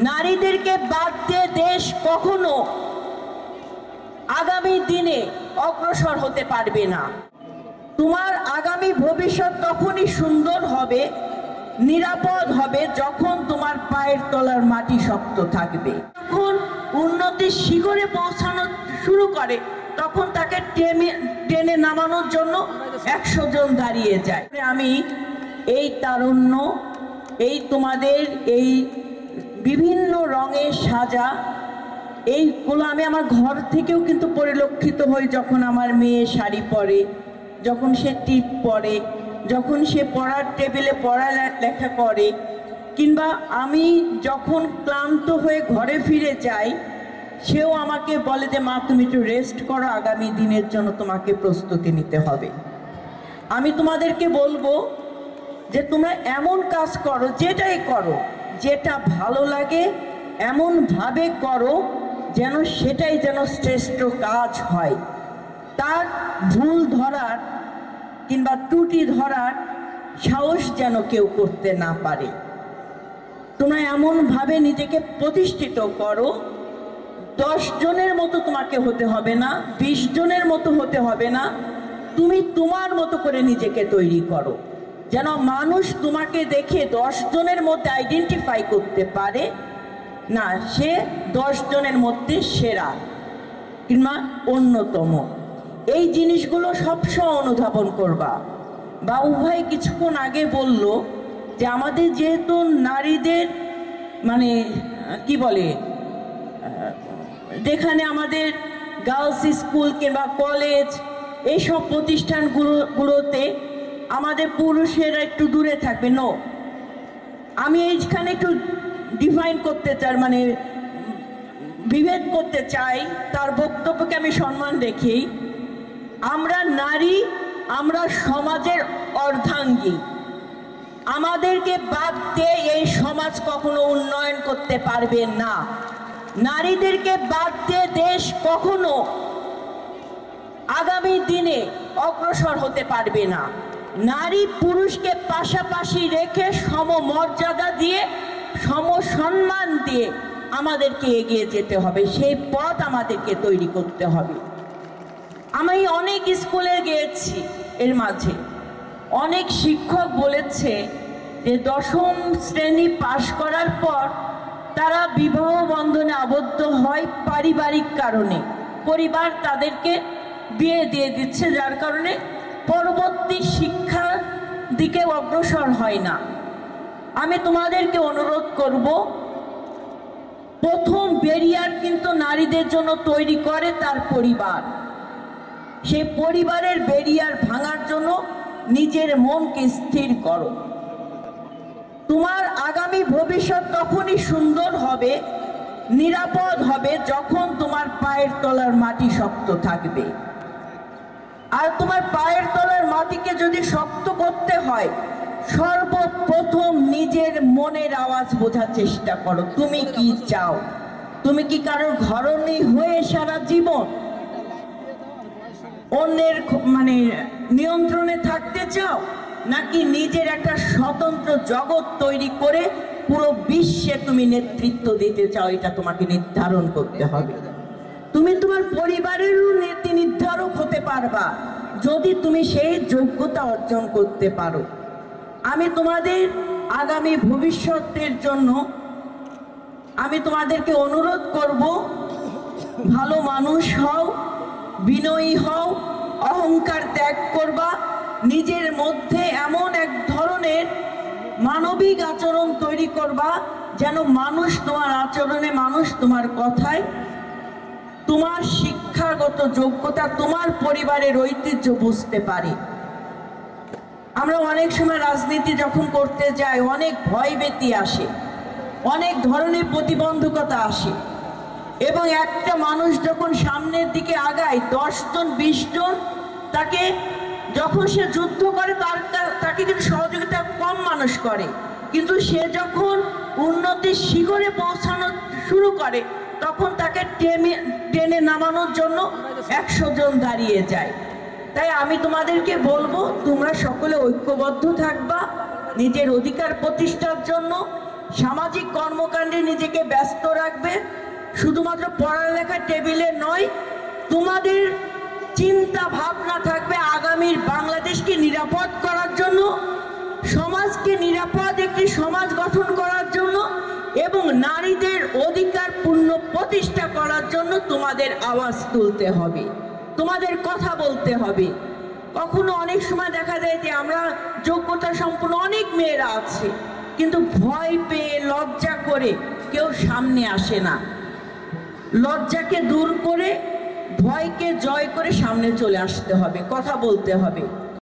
নারীদেরকে বাদ দিয়ে দেশ কখনো আগামী দিনে অগ্রসর হতে পারবে না। তোমার আগামী ভবিষ্যৎ তখনই সুন্দর হবে, নিরাপদ হবে যখন তোমার পায়ের তলার মাটি শক্ত থাকবে। যখন উন্নতির শিখরে পৌঁছানো শুরু করে তখন তাকে টেনে নামানোর জন্য 100 জন দাঁড়িয়ে যায়। আমি এই তারুণ্য, এই তোমাদের এই বিভিন্ন রঙের সাজা, এইগুলো আমি আমার ঘর থেকেও কিন্তু পরিলক্ষিত হই। যখন আমার মেয়ে শাড়ি পরে, যখন সে টিপ পরে, যখন সে পড়ার টেবিলে পড়ালেখা করে, কিংবা আমি যখন ক্লান্ত হয়ে ঘরে ফিরে যাই, সেও আমাকে বলে যে মা তুমি একটু রেস্ট করো, আগামী দিনের জন্য তোমাকে প্রস্তুতি নিতে হবে। আমি তোমাদেরকে বলবো যে তোমরা এমন কাজ করো, যেটাই করো, যেটা ভালো লাগে এমনভাবে করো যেন সেটাই যেন শ্রেষ্ঠ কাজ হয়। তার ভুল ধরার কিংবা ত্রুটি ধরার সাহস যেন কেউ করতে না পারে। তোমরা এমনভাবে নিজেকে প্রতিষ্ঠিত করো, 10 জনের মতো তোমাকে হতে হবে না, 20 জনের মতো হতে হবে না, তুমি তোমার মতো করে নিজেকে তৈরি করো, যেন মানুষ তোমাকে দেখে 10 জনের মধ্যে আইডেন্টিফাই করতে পারে না সে 10 জনের মধ্যে সেরা কিংবা অন্যতম। এই জিনিসগুলো সবসময় অনুধাবন করবা। বা উভয় কিছুক্ষণ আগে বলল যে আমাদের যেহেতু নারীদের মানে কি বলে, যেখানে আমাদের গার্লস স্কুল কিংবা কলেজ এইসব প্রতিষ্ঠানগুলোতে আমাদের পুরুষেরা একটু দূরে থাকবে। নো, আমি এইখানে একটু ডিফাইন করতে চাই, মানে বিভেদ করতে চাই, তার বক্তব্যকে আমি সম্মান রেখি। আমরা নারী, আমরা সমাজের অর্ধাঙ্গী। আমাদেরকে বাদ দিয়ে এই সমাজ কখনো উন্নয়ন করতে পারবে না। নারীদেরকে বাদ দিয়ে দেশ কখনো আগামী দিনে অগ্রসর হতে পারবে না। নারী পুরুষকে পাশাপাশি রেখে সমমর্যাদা দিয়ে, সমসম্মান দিয়ে আমাদেরকে এগিয়ে যেতে হবে। সেই পথ আমাদেরকে তৈরি করতে হবে। আমি অনেক স্কুলে গিয়েছি, এর মাঝে অনেক শিক্ষক বলেছে যে 10ম শ্রেণী পাশ করার পর তারা বিবাহ বন্ধনে আবদ্ধ হয় পারিবারিক কারণে। পরিবার তাদেরকে বিয়ে দিয়ে দিচ্ছে, যার কারণে পরবর্তী শিক্ষার দিকে অগ্রসর হয় না। আমি তোমাদেরকে অনুরোধ করব, প্রথম ব্যারিয়ার কিন্তু নারীদের জন্য তৈরি করে তার পরিবার। সেই পরিবারের ব্যারিয়ার ভাঙার জন্য নিজের মনকে স্থির করো। তোমার আগামী ভবিষ্যৎ তখনই সুন্দর হবে, নিরাপদ হবে যখন তোমার পায়ের তলার মাটি শক্ত থাকবে। আর তোমার পায়ের তলার মাটিকে যদি শক্ত করতে হয়, সর্বপ্রথম নিজের মনের আওয়াজ বোঝার চেষ্টা করো। তুমি কি চাও? তুমি কি কারোর ঘরণী হয়ে সারা জীবন অন্যের মানে নিয়ন্ত্রণে থাকতে চাও, নাকি নিজের একটা স্বতন্ত্র জগৎ তৈরি করে পুরো বিশ্বে তুমি নেতৃত্ব দিতে চাও? এটা তোমাকে নির্ধারণ করতে হবে। তুমি তোমার পরিবারেরও নীতি নির্ধারক হতে পারবা যদি তুমি সেই যোগ্যতা অর্জন করতে পারো। আমি তোমাদের আগামী ভবিষ্যতের জন্য আমি তোমাদেরকে অনুরোধ করব, ভালো মানুষ হও, বিনয়ী হও, অহংকার ত্যাগ করবা, নিজের মধ্যে এমন এক ধরনের মানবিক আচরণ তৈরি করবা যেন মানুষ তোমার আচরণে, মানুষ তোমার কথায়, তোমার শিক্ষাগত যোগ্যতা, তোমার পরিবারের ঐতিহ্য বুঝতে পারে। আমরা অনেক সময় রাজনীতি যখন করতে যাই অনেক ভয়ভীতি আসে, অনেক ধরনের প্রতিবন্ধকতা আসে, এবং একটা মানুষ যখন সামনের দিকে আগায় 10 জন 20 জন তাকে যখন সে যুদ্ধ করে তাকে কিন্তু সহযোগিতা কম মানুষ করে, কিন্তু সে যখন উন্নতির শিখরে পৌঁছানো শুরু করে তখন তাকে টেনে নামানোর জন্য 100 জন দাঁড়িয়ে যায়। তাই আমি তোমাদেরকে বলবো, তোমরা সকলে ঐক্যবদ্ধ থাকবা নিজের অধিকার প্রতিষ্ঠার জন্য, সামাজিক কর্মকাণ্ডে নিজেকে ব্যস্ত রাখবে। শুধুমাত্র পড়ালেখা টেবিলে নয়, তোমাদের চিন্তা ভাবনা থাকবে আগামীর বাংলাদেশকে নিরাপদ করার জন্য, সমাজকে নিরাপদ একটি সমাজ গঠন করার জন্য এবং নারীদের অধিকার পূর্ণ প্রতিষ্ঠা করার জন্য তোমাদের আওয়াজ তুলতে হবে, তোমাদের কথা বলতে হবে। কখনো অনেক সময় দেখা যায় যে আমরা যোগ্যতা সম্পন্ন অনেক মেয়েরা আছে, কিন্তু ভয় পেয়ে লজ্জা করে কেউ সামনে আসে না। লজ্জাকে দূর করে ভয়কে জয় করে সামনে চলে আসতে হবে, কথা বলতে হবে।